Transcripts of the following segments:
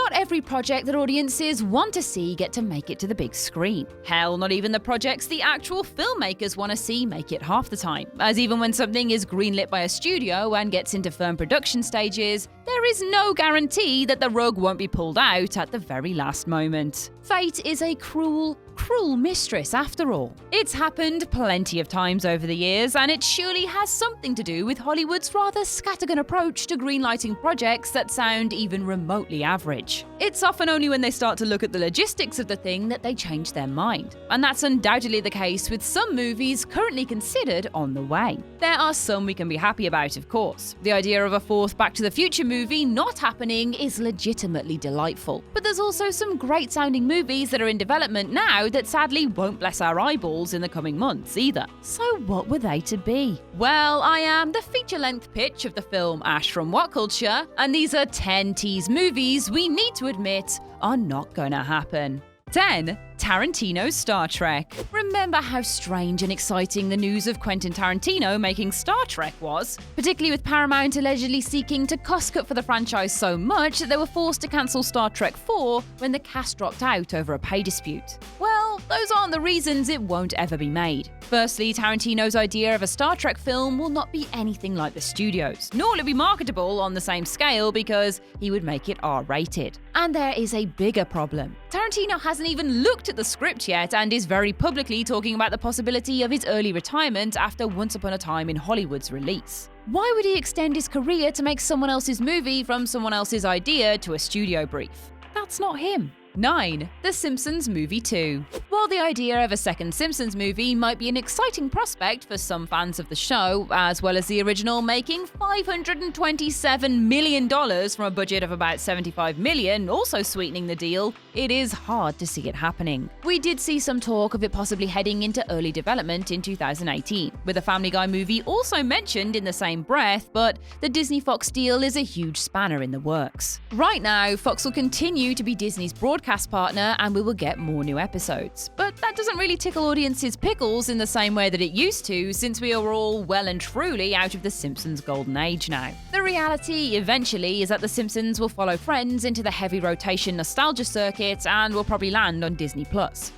Not every project that audiences want to see get to make it to the big screen. Hell, not even the projects the actual filmmakers want to see make it half the time, as even when something is greenlit by a studio and gets into firm production stages, there is no guarantee that the rug won't be pulled out at the very last moment. Fate is a cruel mistress after all. It's happened plenty of times over the years, and it surely has something to do with Hollywood's rather scattergun approach to greenlighting projects that sound even remotely average. It's often only when they start to look at the logistics of the thing that they change their mind, and that's undoubtedly the case with some movies currently considered on the way. There are some we can be happy about, of course. The idea of a fourth Back to the Future movie not happening is legitimately delightful, but there's also some great sounding movies that are in development now that sadly won't bless our eyeballs in the coming months either. So what were they to be? Well, I am the feature-length pitch of the film Ash from What Culture, and these are 10 teased movies we need to admit are not gonna happen. 10. Tarantino's Star Trek. Remember how strange and exciting the news of Quentin Tarantino making Star Trek was? Particularly with Paramount allegedly seeking to cost-cut for the franchise so much that they were forced to cancel Star Trek 4 when the cast dropped out over a pay dispute. Well, those aren't the reasons it won't ever be made. Firstly, Tarantino's idea of a Star Trek film will not be anything like the studio's, nor will it be marketable on the same scale because he would make it R-rated. And there is a bigger problem. Tarantino hasn't even looked at the script yet and is very publicly talking about the possibility of his early retirement after Once Upon a Time in Hollywood's release. Why would he extend his career to make someone else's movie from someone else's idea to a studio brief? That's not him. 9. The Simpsons Movie 2. While the idea of a second Simpsons movie might be an exciting prospect for some fans of the show, as well as the original making $527 million from a budget of about $75 million, also sweetening the deal, it is hard to see it happening. We did see some talk of it possibly heading into early development in 2018, with a Family Guy movie also mentioned in the same breath, but the Disney-Fox deal is a huge spanner in the works. Right now, Fox will continue to be Disney's broadcast partner and we will get more new episodes. But that doesn't really tickle audiences' pickles in the same way that it used to, since we are all well and truly out of the Simpsons golden age now. The reality, eventually, is that The Simpsons will follow Friends into the heavy rotation nostalgia circuit and will probably land on Disney+.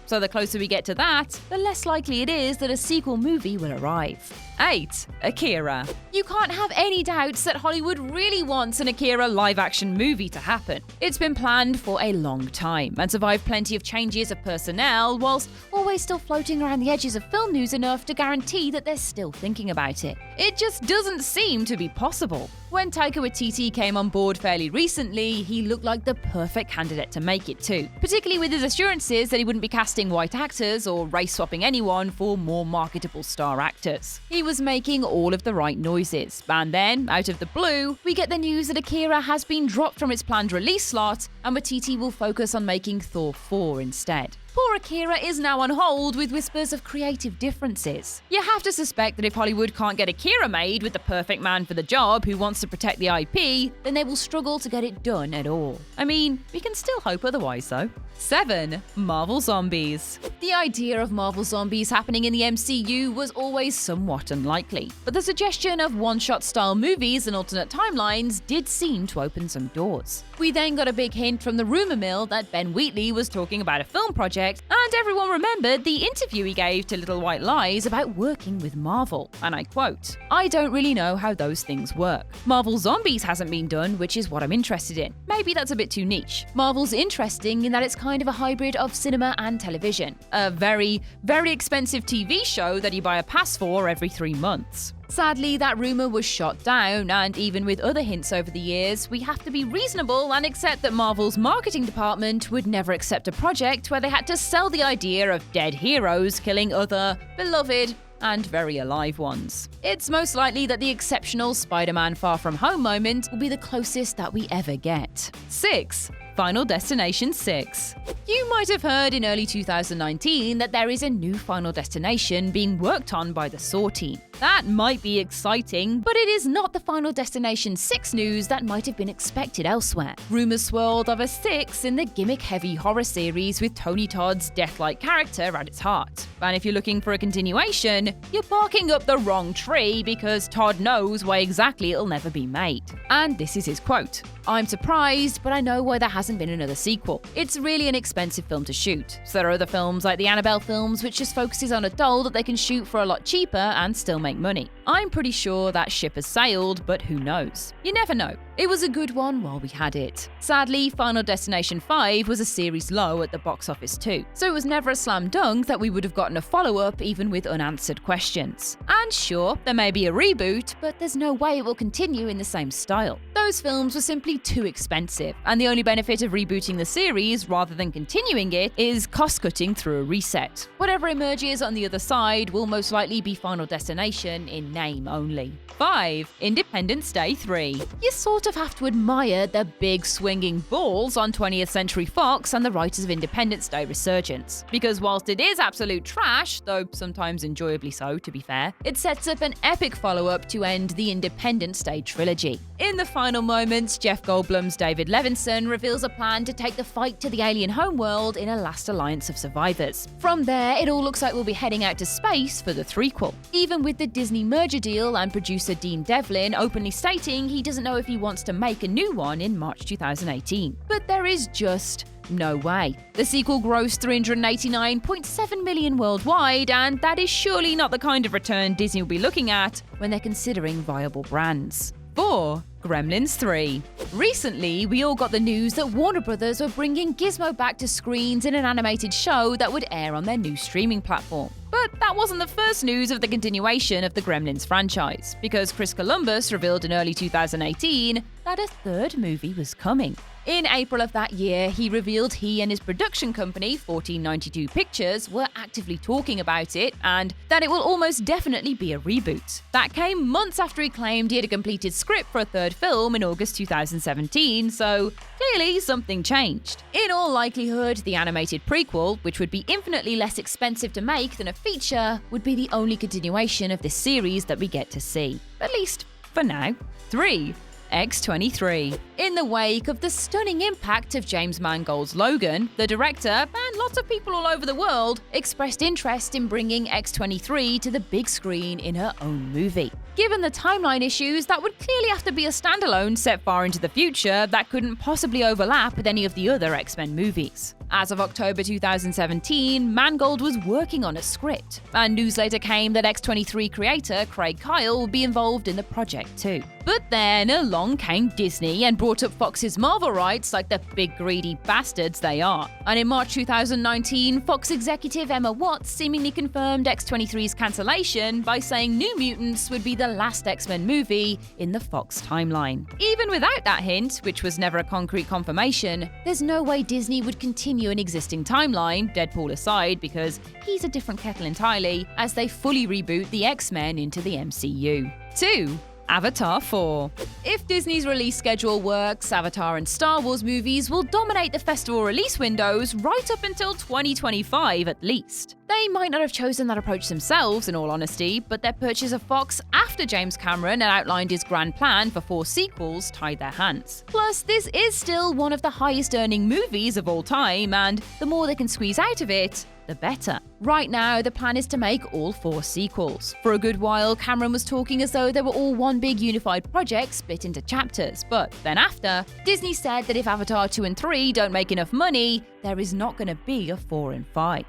So the closer we get to that, the less likely it is that a sequel movie will arrive. 8. Akira. You can't have any doubts that Hollywood really wants an Akira live-action movie to happen. It's been planned for a long time and survived plenty of changes of personnel, whilst always still floating around the edges of film news enough to guarantee that they're still thinking about it. It just doesn't seem to be possible. When Taika Waititi came on board fairly recently, he looked like the perfect candidate to make it too, particularly with his assurances that he wouldn't be casting white actors or race-swapping anyone for more marketable star actors. He was making all of the right noises, and then, out of the blue, we get the news that Akira has been dropped from its planned release slot, and Waititi will focus on making Thor 4 instead. Poor Akira is now on hold with whispers of creative differences. You have to suspect that if Hollywood can't get Akira made with the perfect man for the job who wants to protect the IP, then they will struggle to get it done at all. I mean, we can still hope otherwise though. 7. Marvel Zombies. The idea of Marvel Zombies happening in the MCU was always somewhat unlikely, but the suggestion of one-shot style movies and alternate timelines did seem to open some doors. We then got a big hint from the rumor mill that Ben Wheatley was talking about a film project, and everyone remembered the interview he gave to Little White Lies about working with Marvel, and I quote, "I don't really know how those things work. Marvel Zombies hasn't been done, which is what I'm interested in. Maybe that's a bit too niche. Marvel's interesting in that it's kind of a hybrid of cinema and television. A very, very expensive TV show that you buy a pass for every 3 months." Sadly, that rumor was shot down, and even with other hints over the years, we have to be reasonable and accept that Marvel's marketing department would never accept a project where they had to sell the idea of dead heroes killing other, beloved, and very alive ones. It's most likely that the exceptional Spider-Man Far From Home moment will be the closest that we ever get. 6. Final Destination 6. You might have heard in early 2019 that there is a new Final Destination being worked on by the Saw team. That might be exciting, but it is not the Final Destination 6 news that might have been expected elsewhere. Rumors swirled of a 6 in the gimmick-heavy horror series with Tony Todd's death-like character at its heart. And if you're looking for a continuation, you're barking up the wrong tree because Todd knows why exactly it'll never be made. And this is his quote: "I'm surprised, but I know why there hasn't been another sequel. It's really an expensive film to shoot. So there are other films like the Annabelle films which just focuses on a doll that they can shoot for a lot cheaper and still make money. I'm pretty sure that ship has sailed, but who knows? You never know. It was a good one while we had it." Sadly, Final Destination 5 was a series low at the box office too, so it was never a slam dunk that we would have gotten a follow-up even with unanswered questions. And sure, there may be a reboot, but there's no way it will continue in the same style. Those films were simply too expensive, and the only benefit of rebooting the series rather than continuing it is cost-cutting through a reset. Whatever emerges on the other side will most likely be Final Destination in name only. 5. Independence Day 3. You sort of have to admire the big swinging balls on 20th Century Fox and the writers of Independence Day resurgence. Because whilst it is absolute trash, though sometimes enjoyably so to be fair, it sets up an epic follow-up to end the Independence Day trilogy. In the final moments, Jeff Goldblum's David Levinson reveals a plan to take the fight to the alien homeworld in a last alliance of survivors. From there, it all looks like we'll be heading out to space for the threequel. Even with the Disney merger deal and producer Dean Devlin openly stating he doesn't know if he wants to make a new one in March 2018. But there is just no way. The sequel grossed $389.7 million worldwide, and that is surely not the kind of return Disney will be looking at when they're considering viable brands. 4. Gremlins 3. Recently, we all got the news that Warner Brothers were bringing Gizmo back to screens in an animated show that would air on their new streaming platform. But that wasn't the first news of the continuation of the Gremlins franchise, because Chris Columbus revealed in early 2018 that a third movie was coming. In April of that year, he revealed he and his production company, 1492 Pictures, were actively talking about it and that it will almost definitely be a reboot. That came months after he claimed he had a completed script for a third film in August 2017, so clearly something changed. In all likelihood, the animated prequel, which would be infinitely less expensive to make than a feature, would be the only continuation of this series that we get to see. At least for now. 3. X-23. In the wake of the stunning impact of James Mangold's Logan, the director, and lots of people all over the world, expressed interest in bringing X-23 to the big screen in her own movie. Given the timeline issues, that would clearly have to be a standalone set far into the future that couldn't possibly overlap with any of the other X-Men movies. As of October 2017, Mangold was working on a script, and news later came that X-23 creator Craig Kyle would be involved in the project too. But then along came Disney and brought up Fox's Marvel rights like the big greedy bastards they are. And in March 2019, Fox executive Emma Watts seemingly confirmed X-23's cancellation by saying New Mutants would be the last X-Men movie in the Fox timeline. Even without that hint, which was never a concrete confirmation, there's no way Disney would continue an existing timeline, Deadpool aside, because he's a different kettle entirely, as they fully reboot the X-Men into the MCU. 2. Avatar 4. If Disney's release schedule works, Avatar and Star Wars movies will dominate the festival release windows right up until 2025 at least. They might not have chosen that approach themselves, in all honesty, but their purchase of Fox after James Cameron had outlined his grand plan for 4 sequels tied their hands. Plus, this is still one of the highest earning movies of all time, and the more they can squeeze out of it, the better. Right now, the plan is to make all 4 sequels. For a good while, Cameron was talking as though they were all one big unified project split into chapters, but then after, Disney said that if Avatar 2 and 3 don't make enough money, there is not going to be a 4 and 5.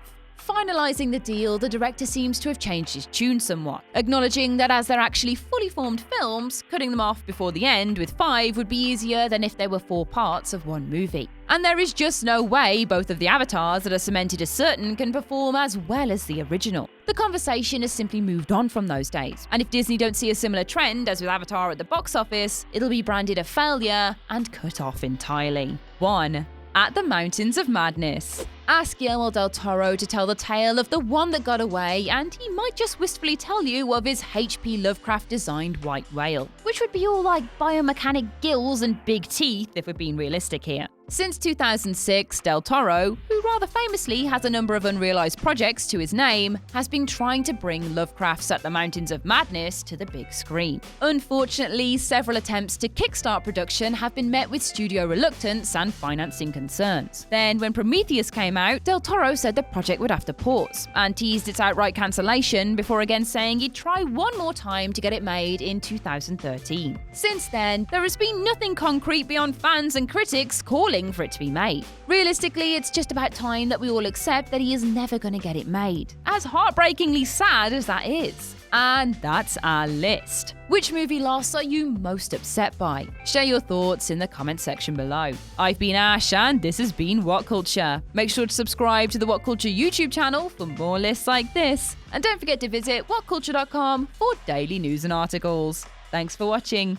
Finalising the deal, the director seems to have changed his tune somewhat, acknowledging that as they're actually fully formed films, cutting them off before the end with 5 would be easier than if they were 4 parts of one movie. And there is just no way both of the avatars that are cemented as certain can perform as well as the original. The conversation has simply moved on from those days, and if Disney don't see a similar trend as with Avatar at the box office, it'll be branded a failure and cut off entirely. 1. At the Mountains of Madness. Ask Guillermo del Toro to tell the tale of the one that got away, and he might just wistfully tell you of his H.P. Lovecraft-designed white whale, which would be all like biomechanic gills and big teeth if we're being realistic here. Since 2006, Del Toro, who rather famously has a number of unrealized projects to his name, has been trying to bring Lovecraft's At the Mountains of Madness to the big screen. Unfortunately, several attempts to kickstart production have been met with studio reluctance and financing concerns. Then, when Prometheus came out, Del Toro said the project would have to pause, and teased its outright cancellation before again saying he'd try one more time to get it made in 2013. Since then, there has been nothing concrete beyond fans and critics calling for it to be made. Realistically, it's just about time that we all accept that he is never going to get it made, as heartbreakingly sad as that is. And that's our list. Which movie loss are you most upset by? Share your thoughts in the comment section below. I've been Ash, and this has been What Culture. Make sure to subscribe to the What Culture YouTube channel for more lists like this. And don't forget to visit whatculture.com for daily news and articles. Thanks for watching.